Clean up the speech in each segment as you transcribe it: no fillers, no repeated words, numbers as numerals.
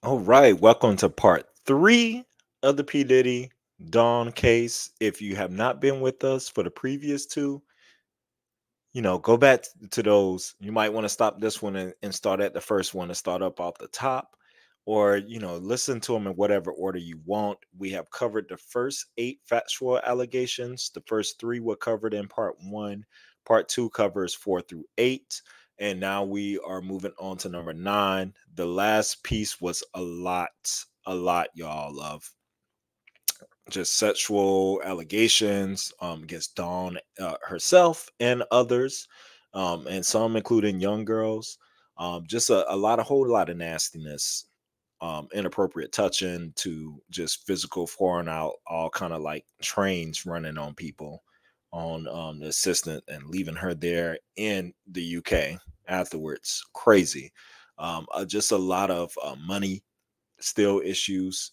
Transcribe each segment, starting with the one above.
All right, welcome to part three of the P. Diddy Dawn case. If you have not been with us for the previous two, go back to those. You might want to stop this one and start at the first one and start up off the top, or listen to them in whatever order you want. We have covered the first eight factual allegations. The first three were covered in part one. Part two covers four through eight. And now we are moving on to number nine. The last piece was a lot, y'all, of just sexual allegations against Dawn herself and others, and some including young girls. Just a whole lot of nastiness, inappropriate touching to just physical pouring out, all kind of like trains running on people on the assistant and leaving her there in the UK afterwards. Crazy. Just a lot of money still issues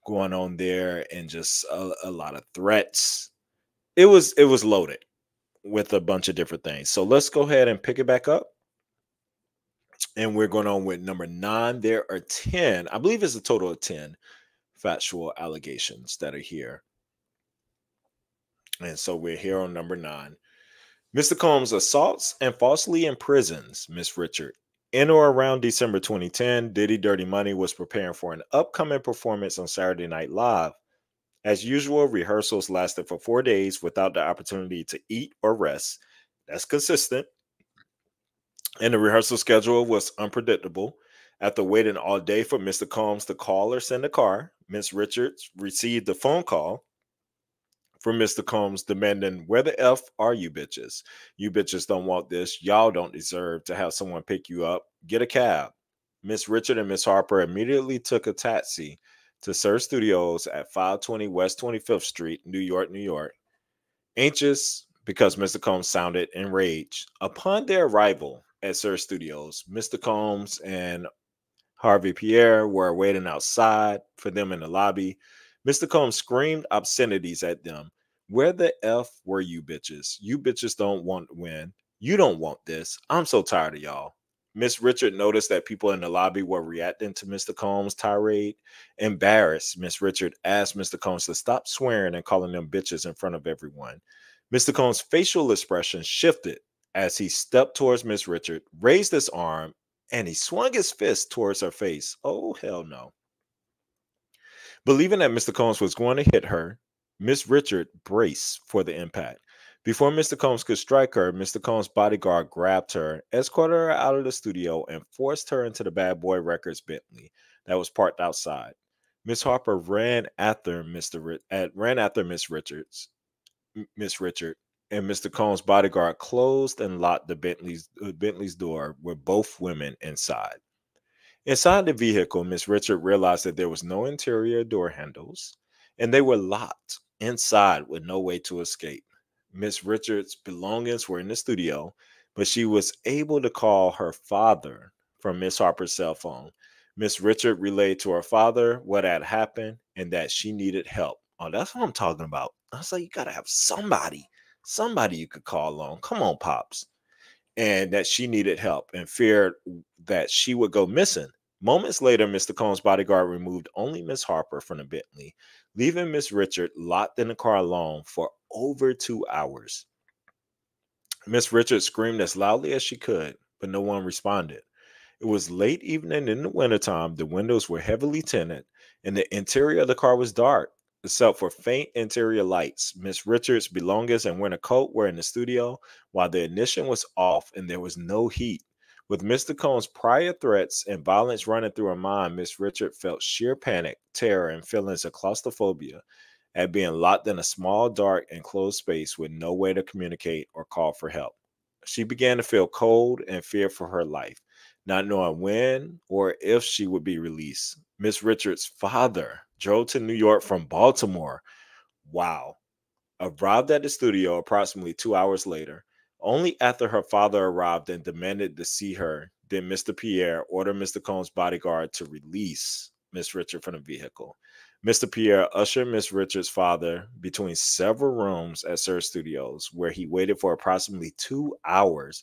going on there, and just a lot of threats. It was loaded with a bunch of different things. So let's go ahead and pick it back up. And we're going on with number nine. There are 10, I believe it's a total of 10 factual allegations that are here. And so we're here on number nine. Mr. Combs assaults and falsely imprisons Miss Richard. In or around December 2010, Diddy Dirty Money was preparing for an upcoming performance on Saturday Night Live. As usual, rehearsals lasted for 4 days without the opportunity to eat or rest. That's consistent. And the rehearsal schedule was unpredictable. After waiting all day for Mr. Combs to call or send a car, Miss Richards received a phone call from Mr. Combs demanding, "Where the F are you bitches? You bitches don't want this. Y'all don't deserve to have someone pick you up. Get a cab." Miss Richard and Miss Harper immediately took a taxi to Sir Studios at 520 West 25th Street, New York, New York. Anxious because Mr. Combs sounded enraged. Upon their arrival at Sir Studios, Mr. Combs and Harvey Pierre were waiting outside for them in the lobby. Mr. Combs screamed obscenities at them. "Where the F were you bitches? You bitches don't want to win. You don't want this. I'm so tired of y'all." Miss Richard noticed that people in the lobby were reacting to Mr. Combs' tirade. Embarrassed, Miss Richard asked Mr. Combs to stop swearing and calling them bitches in front of everyone. Mr. Combs' facial expression shifted as he stepped towards Miss Richard, raised his arm, and he swung his fist towards her face. Oh, hell no. Believing that Mr. Combs was going to hit her, Miss Richard braced for the impact. Before Mr. Combs could strike her, Mr. Combs' bodyguard grabbed her, escorted her out of the studio, and forced her into the Bad Boy Records Bentley that was parked outside. Miss Harper ran after Miss Richard, and Mr. Combs' bodyguard closed and locked the Bentley's door with both women inside. Inside the vehicle, Miss Richard realized that there was no interior door handles, and they were locked inside with no way to escape. Miss Richard's belongings were in the studio, but she was able to call her father from Miss Harper's cell phone. Miss Richard relayed to her father what had happened and that she needed help. Oh, that's what I'm talking about. I was like, you gotta have somebody you could call on. Come on, Pops. And that she needed help and feared that she would go missing. Moments later, Mr. Combs' bodyguard removed only Miss Harper from the Bentley, leaving Miss Richard locked in the car alone for over 2 hours. Miss Richard screamed as loudly as she could, but no one responded. It was late evening in the wintertime. The windows were heavily tinted, and the interior of the car was dark, except for faint interior lights. Miss Richards' belongings and winter coat were in the studio, while the ignition was off and there was no heat. With Mr. Combs' prior threats and violence running through her mind, Miss Richard felt sheer panic, terror, and feelings of claustrophobia at being locked in a small, dark, enclosed space with no way to communicate or call for help. She began to feel cold and fear for her life, not knowing when or if she would be released. Miss Richards' father drove to New York from Baltimore. Wow. Arrived at the studio approximately 2 hours later. Only after her father arrived and demanded to see her did Mr. Pierre order Mr. Combs' bodyguard to release Miss Richard from the vehicle. Mr. Pierre ushered Miss Richards' father between several rooms at Sir Studios, where he waited for approximately 2 hours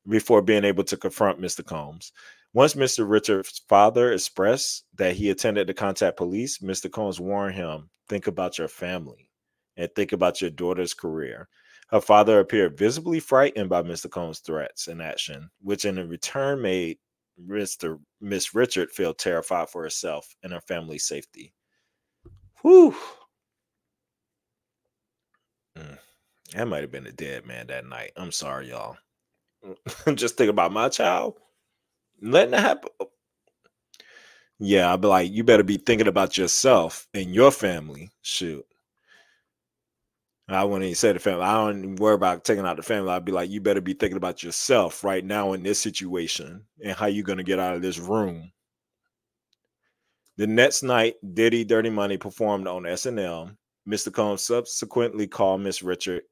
before being able to confront Mr. Combs. Once Mr. Richard's father expressed that he intended to contact police, Mr. Combs warned him, think about your family and think about your daughter's career. Her father appeared visibly frightened by Mr. Combs' threats and action, which in return made Miss Richard feel terrified for herself and her family's safety. Whew. Mm, that might have been a dead man that night. I'm sorry, y'all. Just think about my child. Letting that happen. Yeah, I'd be like, you better be thinking about yourself and your family. Shoot. I wouldn't even say the family. I don't even worry about taking out the family. I'd be like, you better be thinking about yourself right now in this situation and how you're gonna get out of this room. The next night, Diddy Dirty Money performed on SNL. Mr. Combs subsequently called Miss Richard,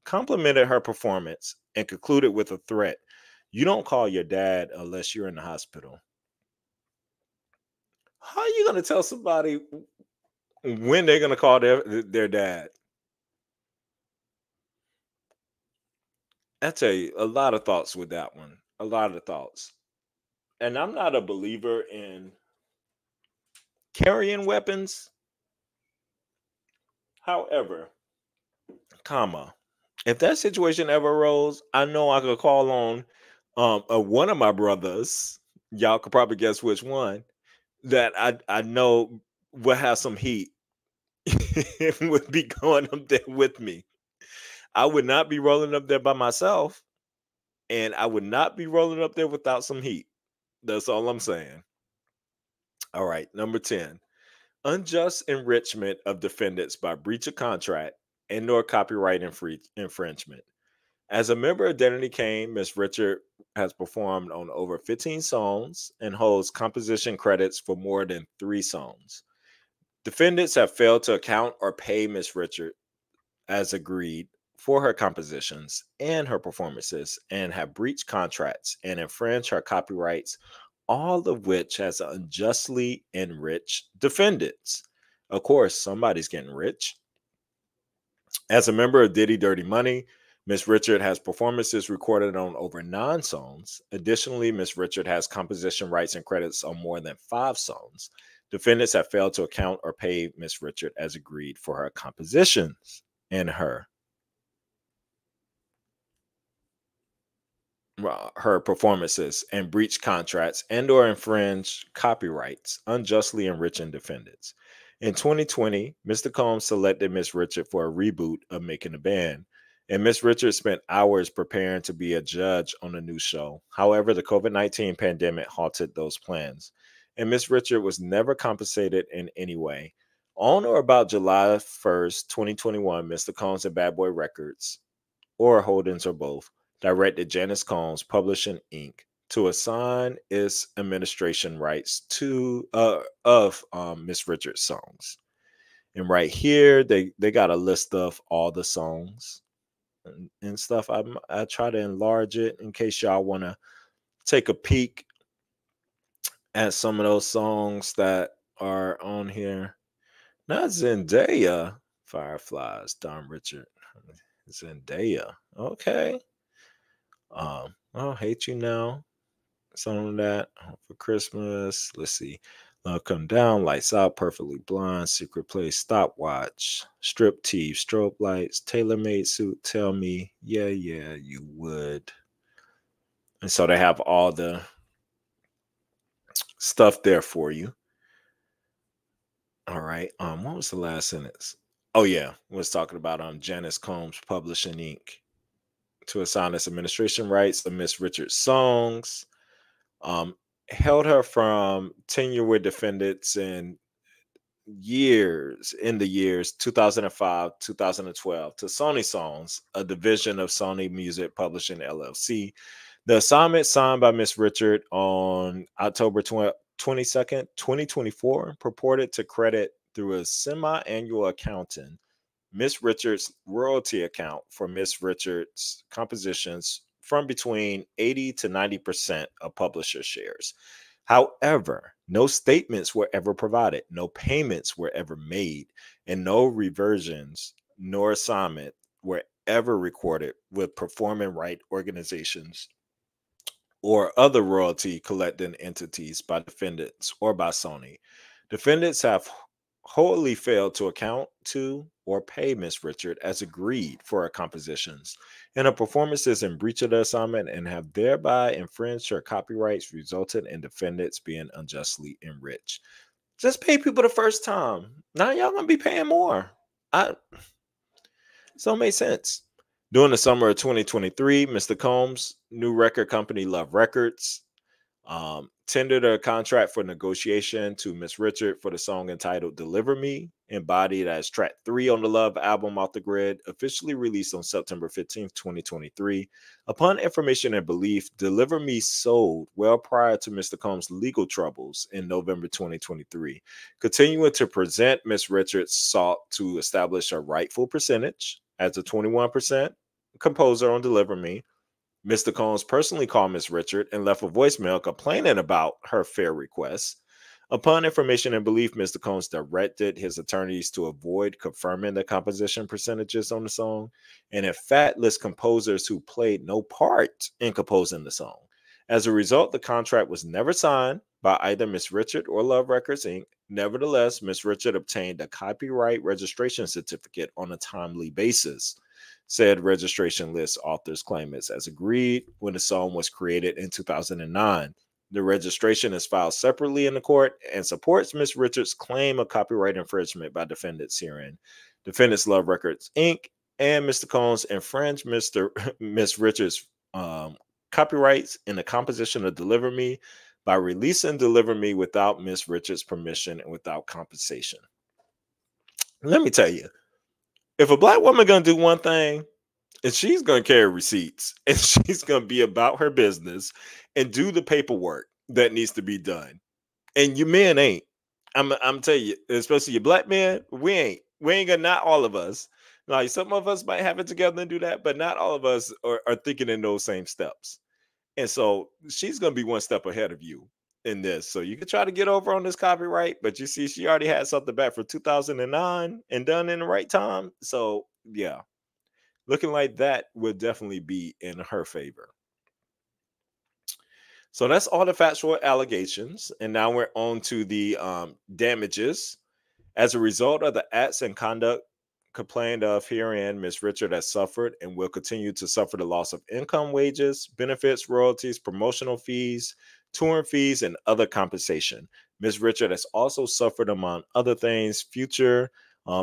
complimented her performance, and concluded with a threat. You don't call your dad unless you're in the hospital. How are you gonna tell somebody when they're gonna call their dad? I tell you, a lot of thoughts with that one. A lot of thoughts. And I'm not a believer in carrying weapons. However, comma, if that situation ever arose, I know I could call on one of my brothers. Y'all could probably guess which one that I know will have some heat. Would be going up there with me. I would not be rolling up there by myself, and I would not be rolling up there without some heat. That's all I'm saying. All right, number 10. Unjust enrichment of defendants by breach of contract and or copyright infringement. As a member of Identity Kane, Miss Richard has performed on over 15 songs and holds composition credits for more than 3 songs. Defendants have failed to account or pay Miss Richard as agreed for her compositions and her performances and have breached contracts and infringed her copyrights, all of which has unjustly enriched defendants. Of course, somebody's getting rich. As a member of Diddy Dirty Money, Miss Richard has performances recorded on over 9 songs. Additionally, Miss Richard has composition rights and credits on more than 5 songs. Defendants have failed to account or pay Miss Richard as agreed for her compositions and her performances and breach contracts and or infringe copyrights, unjustly enriching defendants. In 2020, Mr. Combs selected Miss Richard for a reboot of Making a Band, and Miss Richard spent hours preparing to be a judge on the new show. However, the COVID-19 pandemic halted those plans, and Miss Richard was never compensated in any way. On or about July 1st, 2021, Mr. Combs and Bad Boy Records, or Holdings or both, directed Janice Combs Publishing Inc. to assign its administration rights to of Miss Richards' songs. And right here, they got a list of all the songs and stuff. I try to enlarge it in case y'all want to take a peek at some of those songs that are on here. Not Zendaya, Fireflies, Don Richard, Zendaya. Okay. I'll hate you now. Some of that for Christmas. Let's see. Love Come Down, Lights Out, Perfectly Blonde, Secret Place, Stopwatch, Strip Tease, Strobe Lights, Tailor Made Suit, Tell Me, Yeah, Yeah, You Would. And so they have all the stuff there for you. All right. What was the last sentence? Oh yeah, was talking about Janice Combs Publishing Inc. to assign its administration rights to Miss Richards' songs. Um, held her from tenure with defendants in the years 2005 2012 to Sony Songs, a division of Sony Music Publishing LLC. The assignment signed by Miss Richard on October 22nd 2024 purported to credit through a semi-annual accounting Miss Richards' royalty account for Miss Richards' compositions from between 80 to 90% of publisher shares. However, no statements were ever provided, no payments were ever made, and no reversions nor assignment were ever recorded with performing right organizations or other royalty collecting entities by defendants or by Sony. Defendants have wholly failed to account to or pay Miss Richard as agreed for her compositions and her performances in breach of the assignment and have thereby infringed her copyrights, resulting in defendants being unjustly enriched. Just pay people the first time. Now y'all gonna be paying more. I So it made sense. During the summer of 2023, Mr. Combs' new record company, Love Records, tendered a contract for negotiation to Miss Richard for the song entitled Deliver Me, embodied as track 3 on the Love album Off the Grid, officially released on September 15th, 2023. Upon information and belief, Deliver Me sold well prior to Mr. Combs' legal troubles in November 2023. Continuing to present, Miss Richard sought to establish a rightful percentage as a 21% composer on Deliver Me. Mr. Combs personally called Miss Richard and left a voicemail complaining about her fair requests. Upon information and belief, Mr. Combs directed his attorneys to avoid confirming the composition percentages on the song and in fact list composers who played no part in composing the song. As a result, the contract was never signed by either Miss Richard or Love Records Inc. Nevertheless, Miss Richard obtained a copyright registration certificate on a timely basis. Said registration lists authors' claimants as agreed when the song was created in 2009. The registration is filed separately in the court and supports Miss Richards' claim of copyright infringement by defendants herein. Defendants Love Records Inc. and Mr. Combs infringed Miss Richards' copyrights in the composition of Deliver Me by releasing Deliver Me without Miss Richards' permission and without compensation. Let me tell you, if a black woman gonna do one thing, and she's gonna carry receipts, and she's gonna be about her business and do the paperwork that needs to be done. And you men ain't. I'm telling you, especially you black men, we ain't. We ain't gonna, not all of us. Like some of us might have it together and do that, but not all of us are thinking in those same steps. And so she's gonna be one step ahead of you in this. So you can try to get over on this copyright, but you see, she already had something back for 2009 and done in the right time. So yeah, looking like that would definitely be in her favor. So that's all the factual allegations. And now we're on to the damages. As a result of the acts and conduct complained of herein, Ms. Richard has suffered and will continue to suffer the loss of income, wages, benefits, royalties, promotional fees, touring fees, and other compensation. Ms. Richard has also suffered, among other things, future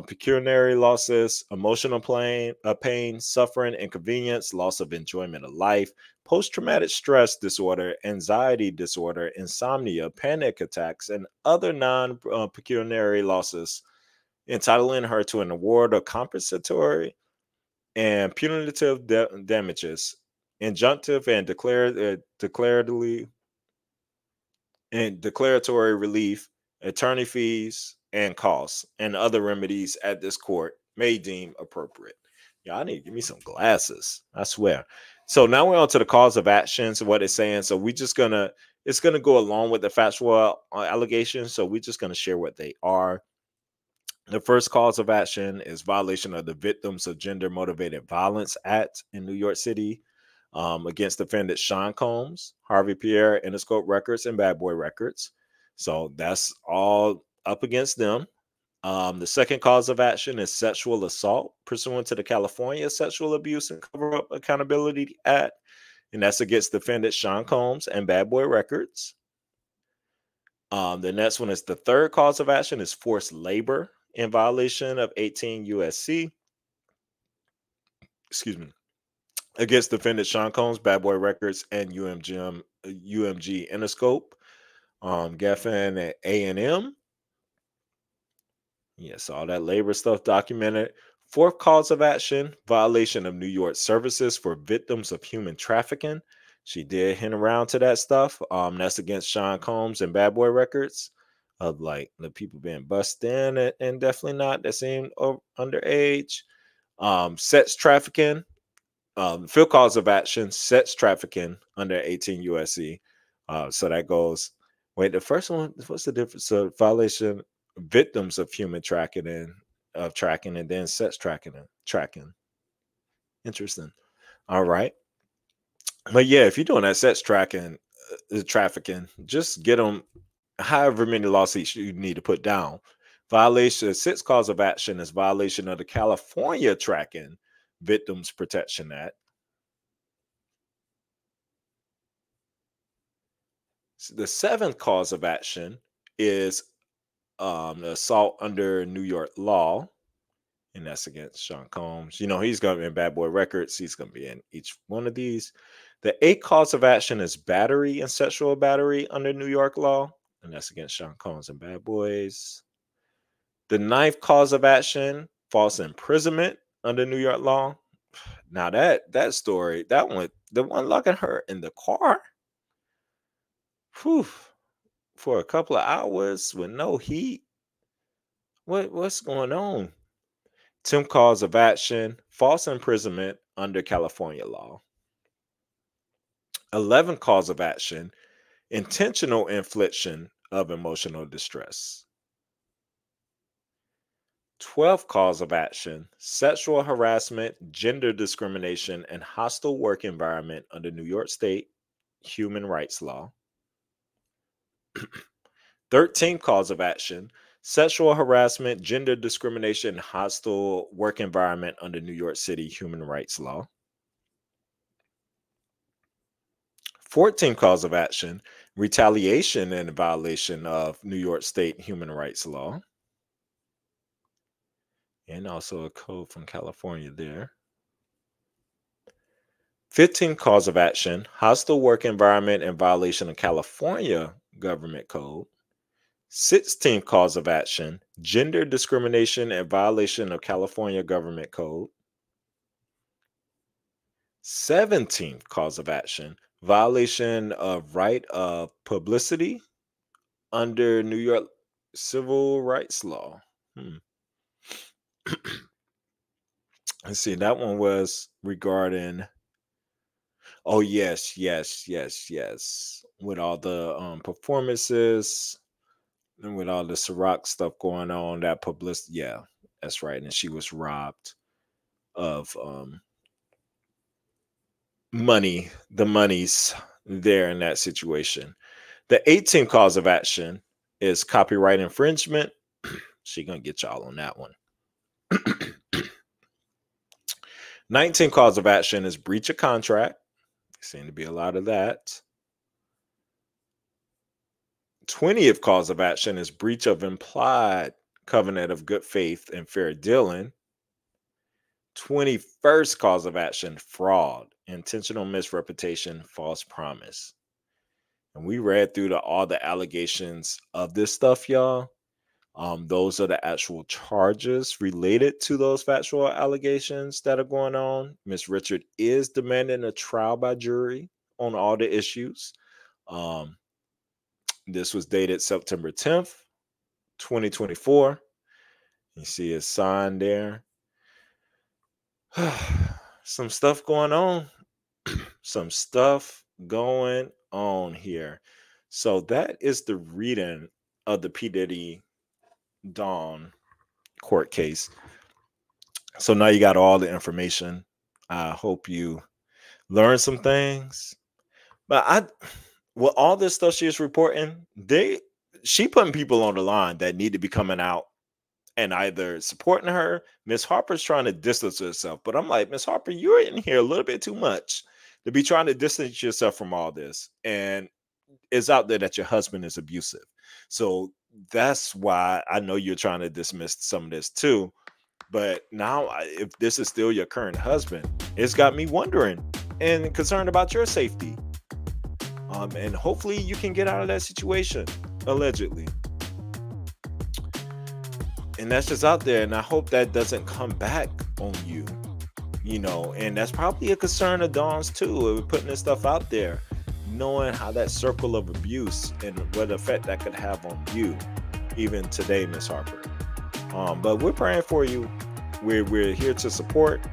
pecuniary losses, emotional pain, suffering, inconvenience, loss of enjoyment of life, post-traumatic stress disorder, anxiety disorder, insomnia, panic attacks, and other non-pecuniary losses, entitling her to an award of compensatory and punitive damages, injunctive and declaratory relief, attorney fees, and costs, and other remedies at this court may deem appropriate. Yeah, I need to give me some glasses, I swear. So now we're on to the cause of actions and what it's saying. So it's gonna go along with the factual allegations. So we're just gonna share what they are. The first cause of action is violation of the Victims of Gender Motivated Violence Act in New York City against defendants Sean Combs, Harvey Pierre, Interscope Records, and Bad Boy Records. So that's all up against them. The second cause of action is sexual assault pursuant to the California Sexual Abuse and Cover-Up Accountability Act, and that's against defendants Sean Combs and Bad Boy Records. The next one is the third cause of action is forced labor in violation of 18 USC. Excuse me. Against defendant Sean Combs, Bad Boy Records, and UMG Interscope, Geffen, and A&M. Yes, all that labor stuff documented. Fourth cause of action, violation of New York services for victims of human trafficking. She did hint around to that stuff. That's against Sean Combs and Bad Boy Records, of like the people being busted in and definitely not that seem underage. Sex trafficking. Fifth cause of action, sex trafficking under 18 USC. So that goes. Wait, the first one, what's the difference? So violation, victims of human tracking and then sex tracking. Interesting. All right. But yeah, if you're doing that sex trafficking, just get them however many lawsuits you need to put down. Violation, sixth cause of action is violation of the California Tracking Victims Protection Act. The seventh cause of action is assault under New York law, and that's against Sean Combs. You know, he's going to be in Bad Boy Records. He's going to be in each one of these. The eighth cause of action is battery and sexual battery under New York law, and that's against Sean Combs and Bad Boys. The ninth cause of action, false imprisonment under New York law. Now that story, that one, the one locking her in the car, whew, for a couple of hours with no heat. What's going on? 10th cause of action, false imprisonment under California law. 11th cause of action, intentional infliction of emotional distress. 12th cause of action, sexual harassment, gender discrimination, and hostile work environment under New York State human rights law. 13th cause of action, sexual harassment, gender discrimination, hostile work environment under New York City human rights law. 14th cause of action, retaliation and violation of New York State human rights law. And also a code from California there. 15th cause of action, hostile work environment and violation of California government code. 16th cause of action, gender discrimination and violation of California government code. 17th cause of action, violation of right of publicity under New York civil rights law. Let's see, that one was regarding, oh yes, with all the performances and with all the Ciroc stuff going on, that publicity, yeah, that's right. And she was robbed of money, the monies there in that situation. The 18th cause of action is copyright infringement. She gonna get y'all on that one. 19th cause of action is breach of contract. Seem to be a lot of that. 20th cause of action is breach of implied covenant of good faith and fair dealing. 21st cause of action, fraud, intentional misrepresentation, false promise. And we read through all the allegations of this stuff, y'all. Those are the actual charges related to those factual allegations that are going on. Miss Richard is demanding a trial by jury on all the issues. This was dated September 10th, 2024. You see his sign there. Some stuff going on. Some stuff going on here. So that is the reading of the P. Diddy Dawn court case. So now you got all the information. I hope you learned some things. But with all this stuff she is reporting, she putting people on the line that need to be coming out and either supporting her. Miss Harper's trying to distance herself, but I'm like, Miss Harper, you're in here a little bit too much to be trying to distance yourself from all this. And it's out there that your husband is abusive. So that's why I know you're trying to dismiss some of this too. But now, if this is still your current husband, it's got me wondering and concerned about your safety. And hopefully you can get out of that situation, allegedly. And that's just out there. And I hope that doesn't come back on you, you know. And that's probably a concern of Dawn's too, of putting this stuff out there, knowing how that circle of abuse and what effect that could have on you, even today, Miss Harper. But we're praying for you. We're here to support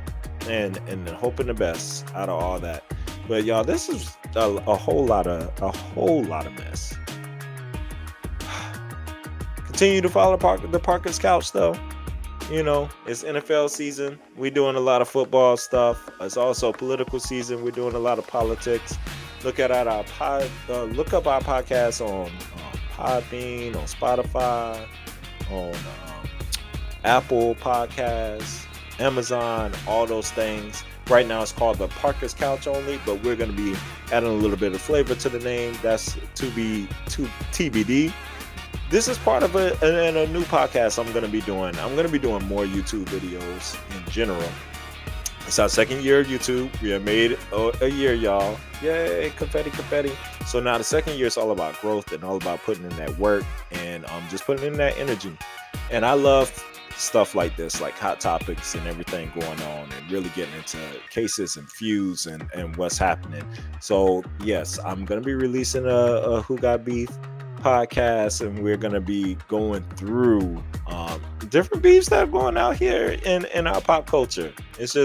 and hoping the best out of all that. But y'all, this is a whole lot of mess. Continue to follow the Parker's Couch though. It's NFL season. We're doing a lot of football stuff. It's also political season. We're doing a lot of politics. Look up our podcast on Podbean, on Spotify, on Apple Podcasts, Amazon, all those things. Right now it's called the Parker's Couch Only, but we're going to be adding a little bit of flavor to the name. That's to TBD. This is part of a new podcast I'm going to be doing. I'm going to be doing more YouTube videos in general. It's our second year of YouTube. We have made a year, y'all. Yay, confetti, confetti. So now the second year is all about growth and all about putting in that work and just putting in that energy. And I love stuff like this, like hot topics and everything going on, and really getting into cases and feuds and what's happening. So yes, I'm going to be releasing a Who Got Beef podcast, and we're going to be going through different beefs that are going out here in our pop culture. It's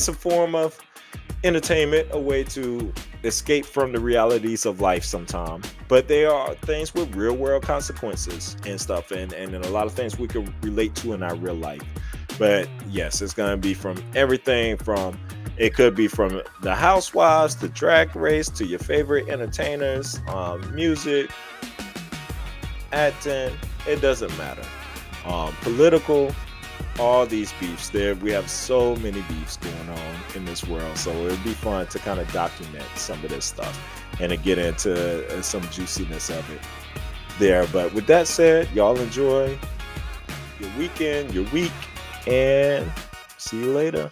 a form of entertainment, a way to escape from the realities of life sometimes, but they are things with real world consequences and stuff, and a lot of things we can relate to in our real life. But yes, it's going to be from everything from, it could be from the housewives to Drag Race to your favorite entertainers, music, acting, it doesn't matter. Political, all these beefs. We have so many beefs going on in this world, so it would be fun to kind of document some of this stuff and to get into some juiciness of it there. But with that said, y'all enjoy your weekend, your week, and see you later.